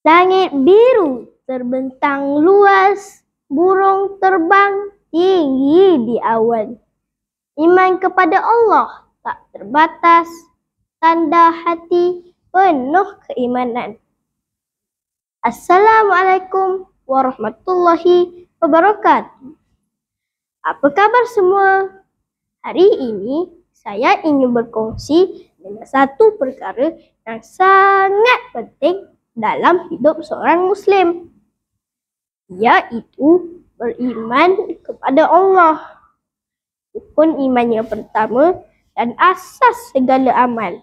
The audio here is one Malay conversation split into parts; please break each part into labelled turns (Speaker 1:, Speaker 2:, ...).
Speaker 1: Langit biru terbentang luas, burung terbang tinggi di awan. Iman kepada Allah tak terbatas, tanda hati penuh keimanan. Assalamualaikum warahmatullahi wabarakatuh. Apa khabar semua? Hari ini saya ingin berkongsi dengan satu perkara yang sangat penting dalam hidup seorang Muslim, iaitu beriman kepada Allah. Rukun iman yang pertama dan asas segala amal.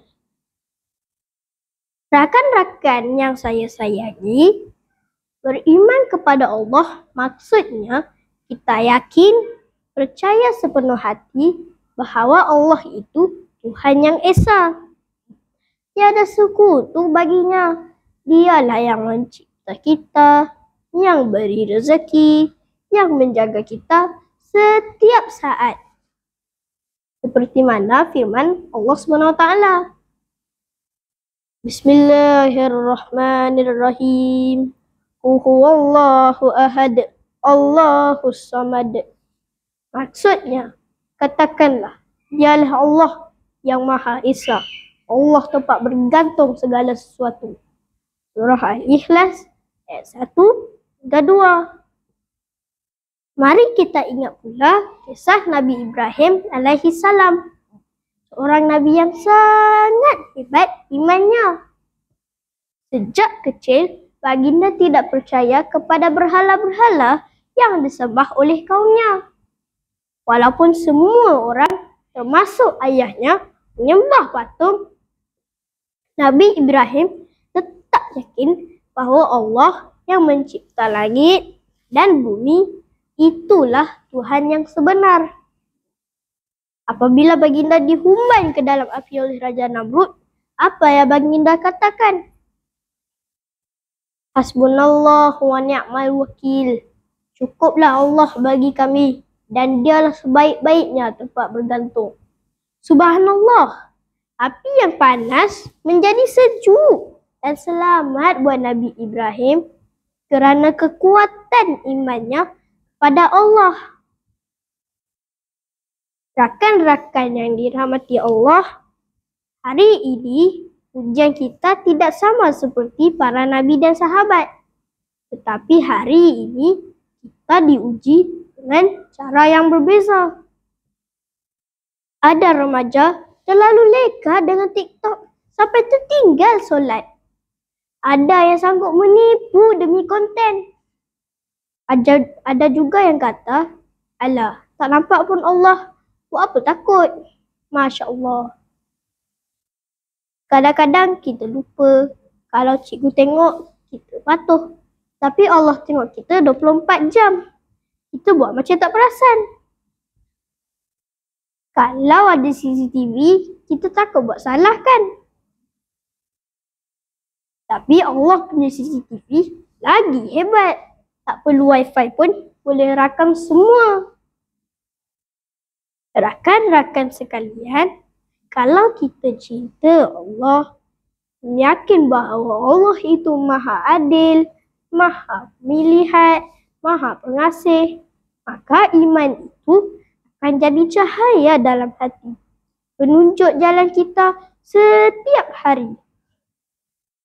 Speaker 1: Rakan-rakan yang saya sayangi, beriman kepada Allah maksudnya kita yakin, percaya sepenuh hati bahawa Allah itu Tuhan yang Esa. Tiada sekutu baginya. Dialah yang mencipta kita, yang beri rezeki, yang menjaga kita setiap saat. Seperti mana firman Allah SWT. Bismillahirrahmanirrahim. Huwallahu ahad, Allahus samad. Maksudnya, katakanlah, dialah Allah yang Maha Esa. Allah tempat bergantung segala sesuatu. Surah Al-Ikhlas ayat 1 hingga 2. Mari kita ingat pula kisah Nabi Ibrahim alaihi salam. Seorang Nabi yang sangat hebat imannya. Sejak kecil, baginda tidak percaya kepada berhala-berhala yang disembah oleh kaumnya. Walaupun semua orang, termasuk ayahnya, menyembah patung, Nabi Ibrahim tetap yakin bahawa Allah yang mencipta langit dan bumi itulah Tuhan yang sebenar. Apabila baginda dihumban ke dalam api oleh Raja Namrud, apa yang baginda katakan? Hasbunallah wa ni'mal wakil. Cukuplah Allah bagi kami dan dialah sebaik-baiknya tempat bergantung. Subhanallah, api yang panas menjadi sejuk dan selamat buat Nabi Ibrahim kerana kekuatan imannya pada Allah. Rakan-rakan yang dirahmati Allah, hari ini ujian kita tidak sama seperti para nabi dan sahabat. Tetapi hari ini kita diuji dengan cara yang berbeza. Ada remaja terlalu leka dengan TikTok sampai tertinggal solat. Ada yang sanggup menipu demi konten. Ada juga yang kata, alah, tak nampak pun Allah, buat apa takut? Masya Allah. Kadang-kadang kita lupa, kalau cikgu tengok, kita patuh. Tapi Allah tengok kita 24 jam. Kita buat macam tak perasan. Kalau ada CCTV, kita takut buat salah kan? Tapi Allah punya CCTV lagi hebat. Tak perlu wifi pun boleh rakam semua. Rakan-rakan sekalian, kalau kita cinta Allah, yakin bahawa Allah itu Maha Adil, Maha Pemilihat, Maha Pengasih, maka iman itu akan jadi cahaya dalam hati, penunjuk jalan kita setiap hari.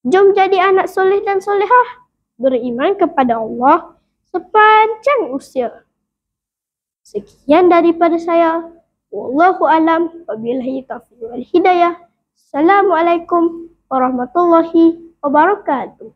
Speaker 1: Jom jadi anak soleh dan solehah, beriman kepada Allah sepanjang usia. Sekian daripada saya. Wallahu a'lam, wabillahi taufiq wal hidayah. Assalamualaikum warahmatullahi wabarakatuh.